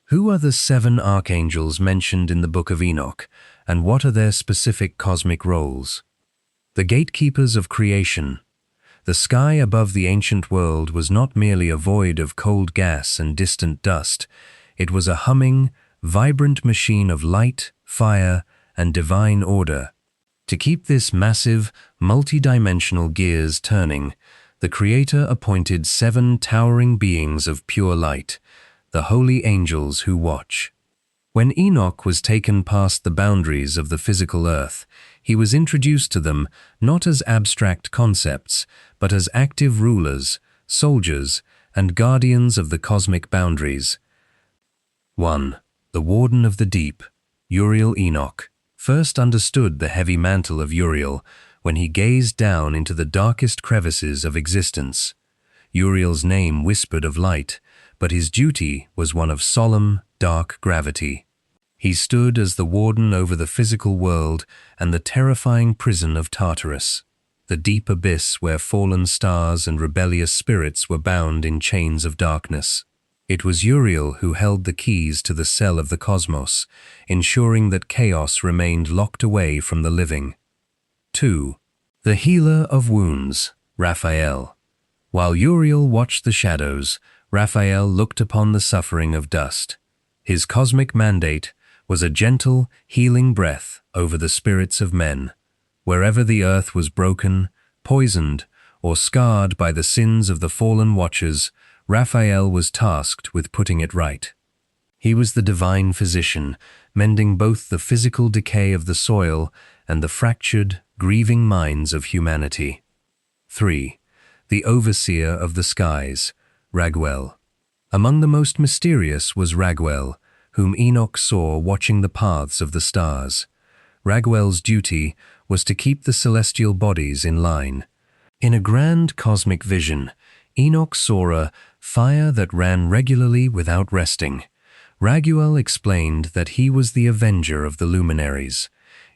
Who are the 7 archangels mentioned in the Book of Enoch, and what are their specific cosmic roles? The gatekeepers of creation. The sky above the ancient world was not merely a void of cold gas and distant dust. It was a humming, vibrant machine of light, fire, and divine order. To keep this massive, multi-dimensional gears turning, the Creator appointed 7 towering beings of pure light, the holy angels who watch. When Enoch was taken past the boundaries of the physical earth, he was introduced to them not as abstract concepts, but as active rulers, soldiers, and guardians of the cosmic boundaries. 1. The Warden of the Deep, Uriel Enoch, first understood the heavy mantle of Uriel when he gazed down into the darkest crevices of existence. Uriel's name whispered of light, but his duty was one of solemn, dark gravity. He stood as the warden over the physical world and the terrifying prison of Tartarus, the deep abyss where fallen stars and rebellious spirits were bound in chains of darkness. It was Uriel who held the keys to the cell of the cosmos, ensuring that chaos remained locked away from the living. 2. The Healer of Wounds, Raphael. While Uriel watched the shadows, Raphael looked upon the suffering of dust. His cosmic mandate was a gentle, healing breath over the spirits of men. Wherever the earth was broken, poisoned, or scarred by the sins of the fallen watchers, Raphael was tasked with putting it right. He was the divine physician, mending both the physical decay of the soil and the fractured, grieving minds of humanity. 3. The Overseer of the Skies, Raguel. Among the most mysterious was Raguel, whom Enoch saw watching the paths of the stars. Raguel's duty was to keep the celestial bodies in line. In a grand cosmic vision, Enoch saw a fire that ran regularly without resting. Raguel explained that he was the avenger of the luminaries.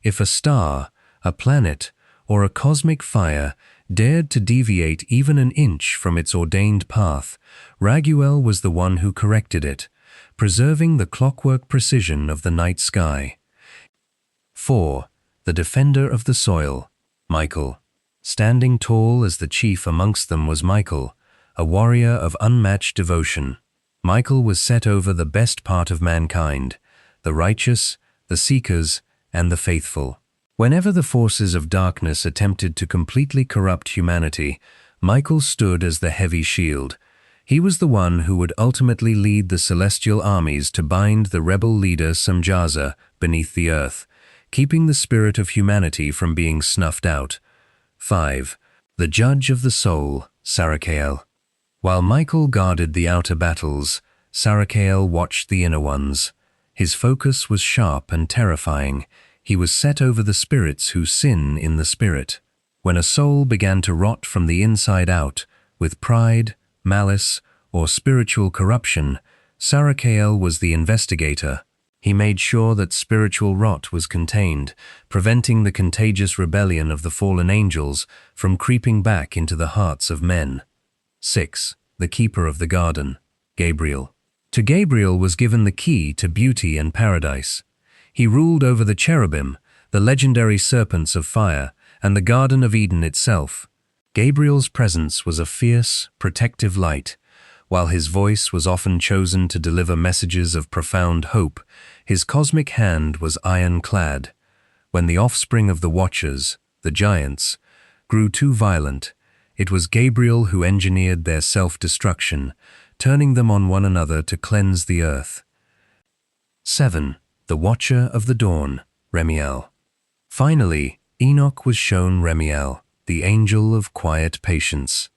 If a star, a planet, or a cosmic fire dared to deviate even an inch from its ordained path, Raguel was the one who corrected it, preserving the clockwork precision of the night sky. 4. The Defender of the Soil, Michael. Standing tall as the chief amongst them was Michael, a warrior of unmatched devotion. Michael was set over the best part of mankind, the righteous, the seekers, and the faithful. Whenever the forces of darkness attempted to completely corrupt humanity, Michael stood as the heavy shield. He was the one who would ultimately lead the celestial armies to bind the rebel leader Samjaza beneath the earth, keeping the spirit of humanity from being snuffed out. 5. The Judge of the Soul, Raguel. While Michael guarded the outer battles, Raguel watched the inner ones. His focus was sharp and terrifying. He was set over the spirits who sin in the spirit. When a soul began to rot from the inside out, with pride, malice, or spiritual corruption, Raguel was the investigator. He made sure that spiritual rot was contained, preventing the contagious rebellion of the fallen angels from creeping back into the hearts of men. 6. The Keeper of the Garden, Gabriel. To Gabriel was given the key to beauty and paradise. He ruled over the cherubim, the legendary serpents of fire, and the Garden of Eden itself. Gabriel's presence was a fierce, protective light. While his voice was often chosen to deliver messages of profound hope, his cosmic hand was ironclad. When the offspring of the Watchers, the giants, grew too violent, it was Gabriel who engineered their self-destruction, turning them on one another to cleanse the earth. 7. The Watcher of the Dawn, Raguel. Finally, Enoch was shown Raguel, the angel of quiet patience.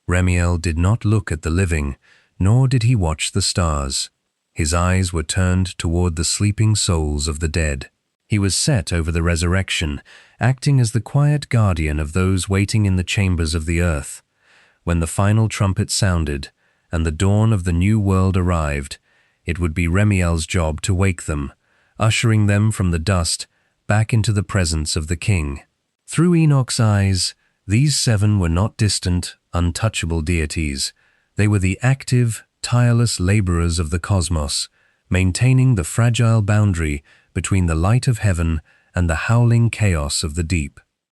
Raguel did not look at the living, nor did he watch the stars. His eyes were turned toward the sleeping souls of the dead. He was set over the resurrection, acting as the quiet guardian of those waiting in the chambers of the earth. When the final trumpet sounded, and the dawn of the new world arrived, it would be Raguel's job to wake them, ushering them from the dust back into the presence of the King. Through Enoch's eyes, these 7 were not distant, untouchable deities. They were the active, tireless laborers of the cosmos, maintaining the fragile boundary between the light of heaven and the howling chaos of the deep.